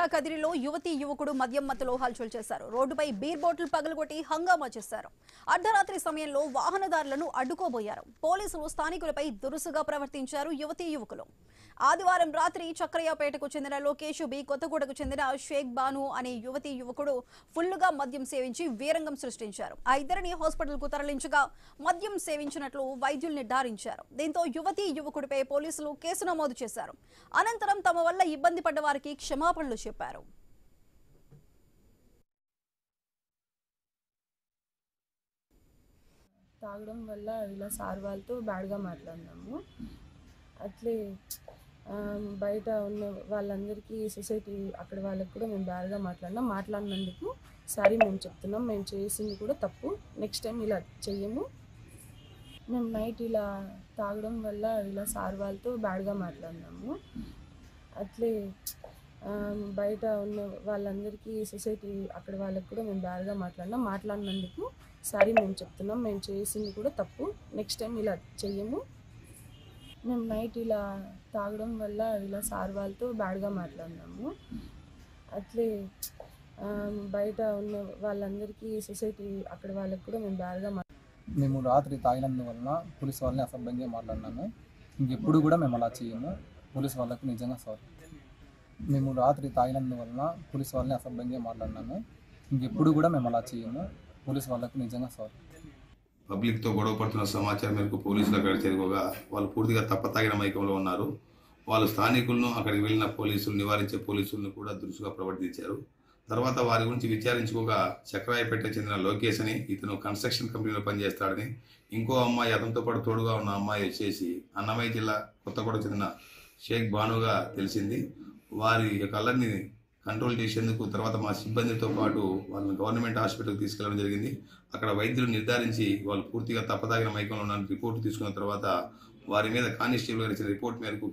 కదిరిలో యువతి యువకుడు మద్యం మత్తులో హల్చల్ చేశారు. రోడ్డుపై బీర్ బాటిల్ పగలగొట్టి హంగామా చేశారు. అర్ధరాత్రి సమయంలో వాహనదారులను అడ్డుకోబోయారు. పోలీసులు స్థానికులపై దురుసుగా ప్రవర్తించారు యువతి యువకులు. ఆదివారం రాత్రి చక్రయ్యపేటకు చెందిన లోకేష్ బి, కొత్తగూడకు చెందిన షేక్ బాను అనే యువతి యువకుడు ఫుల్లుగా మద్యం సేవించి వీరంగం సృష్టించారు. ఆ ఇద్దరిని హాస్పిటల్కు తరలించగా మద్యం సేవించినట్లు వైద్యులు నిర్ధారించారు. దీంతో యువతి యువకుడిపై పోలీసులు కేసు నమోదు చేశారు. అనంతరం తమ వల్ల ఇబ్బంది పడ్డ వారికి క్షమాపణలు చెప్పారు. తాగడం వల్ల ఇలా సార్ వాళ్ళతో బ్యాడ్గా మాట్లాడినాము. అట్లే బయట ఉన్న వాళ్ళందరికీ సొసైటీ అక్కడ వాళ్ళకి కూడా మేము బ్యాడ్గా మాట్లాడినందుకు సారీ మేము చెప్తున్నాం. మేము చేసింది కూడా తప్పు, నెక్స్ట్ టైం ఇలా చెయ్యము. మేము నైట్ ఇలా తాగడం వల్ల ఇలా సార్ వాళ్ళతో బ్యాడ్గా మాట్లాడినాము. అట్లే బయట ఉన్న వాళ్ళందరికీ సొసైటీ అక్కడ వాళ్ళకి కూడా మేము బ్యాడ్గా మాట్లాడినందుకు సారీ మేము చెప్తున్నాం. మేము చేసింది కూడా తప్పు, నెక్స్ట్ టైం ఇలా చెయ్యము. మేము నైట్ ఇలా తాగడం వల్ల ఇలా సార్ వాళ్ళతో బ్యాడ్గా మాట్లాడినాము. అట్లే బయట ఉన్న వాళ్ళందరికీ సొసైటీ అక్కడ వాళ్ళకి కూడా మేము బ్యాడ్గా మేము రాత్రి తాగినందువలన పోలీసు వాళ్ళని అసభ్యంగా మాట్లాడినాము. ఇంకెప్పుడు కూడా మేము అలా చేయము. పోలీసు వాళ్ళకు నిజంగా సారీ. మేము రాత్రి తాగినందువలన పోలీసు వాళ్ళని అసభ్యంగా మాట్లాడినాము. ఇంకెప్పుడు కూడా మేము అలా చేయము. పోలీసు వాళ్ళకు నిజంగా సారీ. పబ్లిక్తో గొడవ పడుతున్న సమాచారం మేరకు పోలీసులు అక్కడికి చేరుకోగా వాళ్ళు పూర్తిగా తప్పతాగిన మైకంలో ఉన్నారు. వాళ్ళు స్థానికులను, అక్కడికి వెళ్ళిన పోలీసులు, నివారించే పోలీసులను కూడా దురుసుగా ప్రవర్తించారు. తర్వాత వారి గురించి విచారించుకోగా చక్రాయపేటకు చెందిన లోకేష్ అని, ఇతను కన్స్ట్రక్షన్ కంపెనీలో పనిచేస్తాడని, ఇంకో అమ్మాయి అతనితో పాటు తోడుగా ఉన్న అమ్మాయి వచ్చేసి అన్నమయ్య జిల్లా కొత్తగూడకు చెందిన షేక్ బానుగా తెలిసింది. వారి యొక్క అల్లరిని కంట్రోల్ చేసేందుకు తర్వాత మా సిబ్బందితో పాటు వాళ్ళని గవర్నమెంట్ హాస్పిటల్కి తీసుకెళ్లడం జరిగింది. అక్కడ వైద్యులు నిర్ధారించి వాళ్ళు పూర్తిగా తప్పతాగిన మైకంలో ఉన్న రిపోర్టు తీసుకున్న తర్వాత వారి మీద కానిస్టేబుల్ గారు ఇచ్చిన రిపోర్ట్ మేరకు